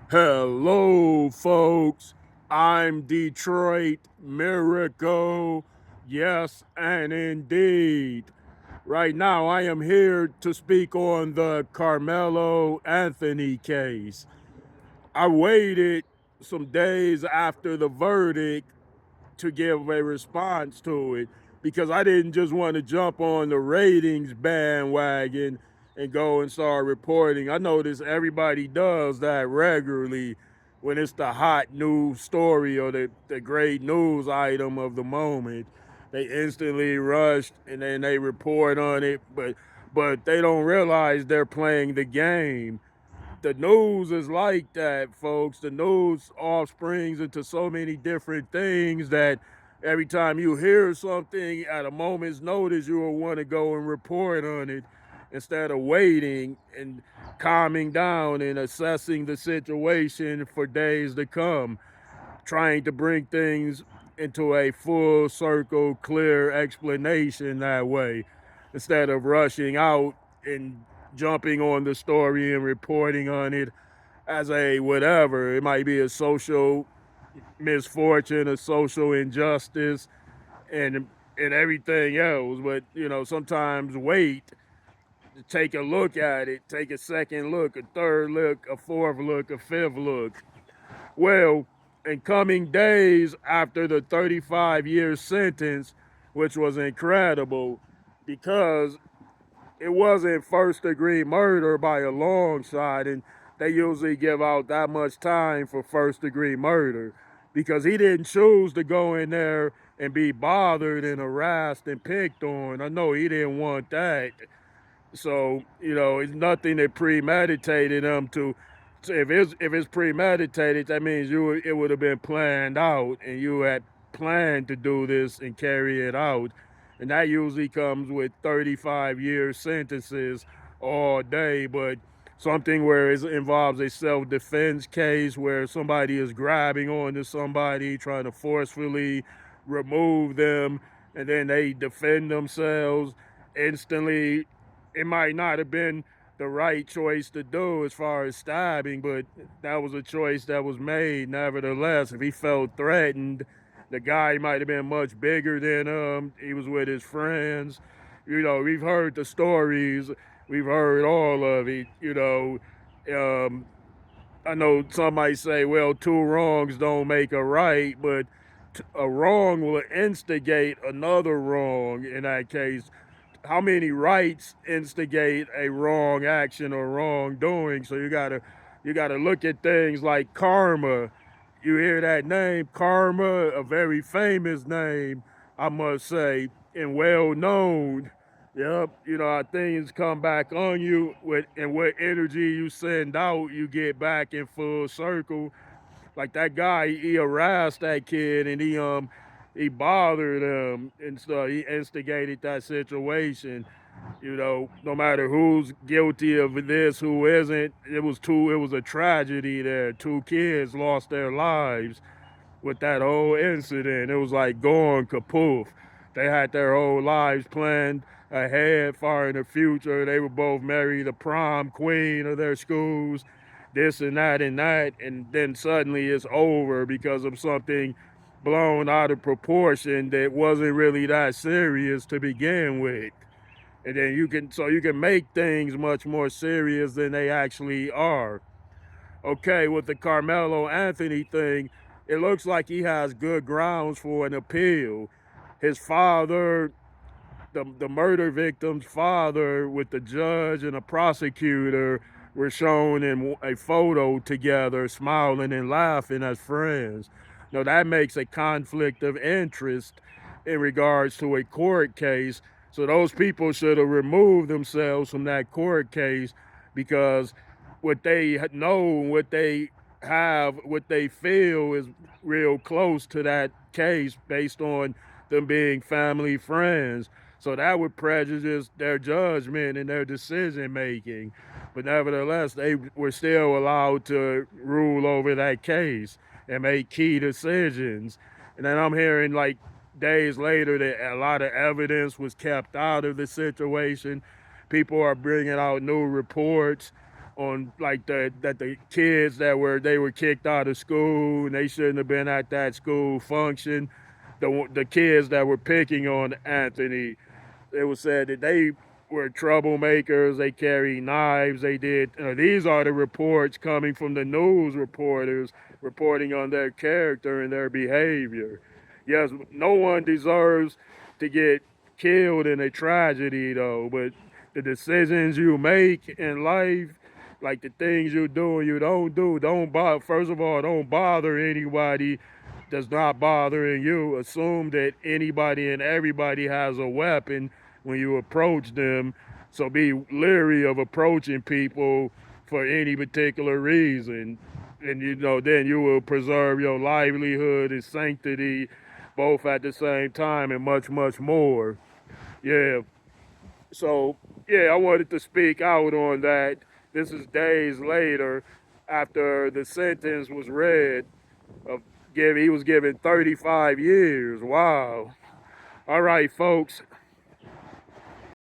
Hello, folks. I'm Detroit Miracle. Yes, and indeed. Right now, I am here to speak on the Karmelo Anthony case. I waited some days after the verdict to give a response to it because I didn't just want to jump on the ratings bandwagon and go and start reporting. I notice everybody does that regularly when it's the hot news story or the great news item of the moment. They instantly rush and then they report on it, but they don't realize they're playing the game. The news is like that, folks. The news offsprings into so many different things that every time you hear something at a moment's notice, you will want to go and report on it instead of waiting and calming down and assessing the situation for days to come, trying to bring things into a full circle, clear explanation that way, instead of rushing out and jumping on the story and reporting on it as a whatever. It might be a social misfortune, a social injustice, and everything else. But sometimes wait, take a look at it, take a second look, a third look, a fourth look, a fifth look. Well, in coming days after the 35-year sentence, which was incredible because it wasn't first degree murder by a long shot, and they usually give out that much time for first degree murder because he didn't choose to go in there and be bothered and harassed and picked on. I know he didn't want that. So, it's nothing that premeditated him to. So if it's premeditated, that means it would have been planned out, and you had planned to do this and carry it out, and that usually comes with 35-year sentences all day. But something where it involves a self-defense case where somebody is grabbing onto somebody, trying to forcefully remove them, and then they defend themselves instantly. It might not have been the right choice to do as far as stabbing, but that was a choice that was made. Nevertheless, if he felt threatened, the guy might have been much bigger than him. He was with his friends. We've heard the stories. We've heard all of it. Um, I know some might say, well, two wrongs don't make a right, but a wrong will instigate another wrong in that case. How many rights instigate a wrong action or wrongdoing? So you gotta look at things like karma. You hear that name, karma, a very famous name, I must say, and well known. Yep, how things come back on you and what energy you send out, you get back in full circle. Like that guy, he harassed that kid and he bothered him and stuff. He instigated that situation. No matter who's guilty of this, who isn't, it was a tragedy there. Two kids lost their lives with that whole incident. It was like going kapoof. They had their whole lives planned ahead, far in the future. They were both married the prom queen of their schools, this and that, and then suddenly it's over because of something blown out of proportion that wasn't really that serious to begin with. And then you can make things much more serious than they actually are. Okay, with the Carmelo Anthony thing, it looks like he has good grounds for an appeal. His father, the murder victim's father, with the judge and the prosecutor, were shown in a photo together, smiling and laughing as friends. Now, that makes a conflict of interest in regards to a court case. So, those people should have removed themselves from that court case because what they know, what they have, what they feel is real close to that case based on them being family friends. So that would prejudice their judgment and their decision making. But nevertheless, they were still allowed to rule over that case and make key decisions. And then I'm hearing like days later that a lot of evidence was kept out of the situation. People are bringing out new reports on like the kids they were kicked out of school and they shouldn't have been at that school function. The kids that were picking on Anthony, it was said that they were troublemakers. They carried knives. They did. These are the reports coming from the news reporters reporting on their character and their behavior. Yes, no one deserves to get killed in a tragedy, though. But the decisions you make in life, like the things you do and you don't do, don't bother. First of all, don't bother anybody that's not bothering you. Assume that anybody and everybody has a weapon when you approach them. So be leery of approaching people for any particular reason. And then you will preserve your livelihood and sanctity both at the same time and much, much more. Yeah. So, yeah, I wanted to speak out on that. This is days later after the sentence was read. Of he was given 35 years. Wow. All right, folks.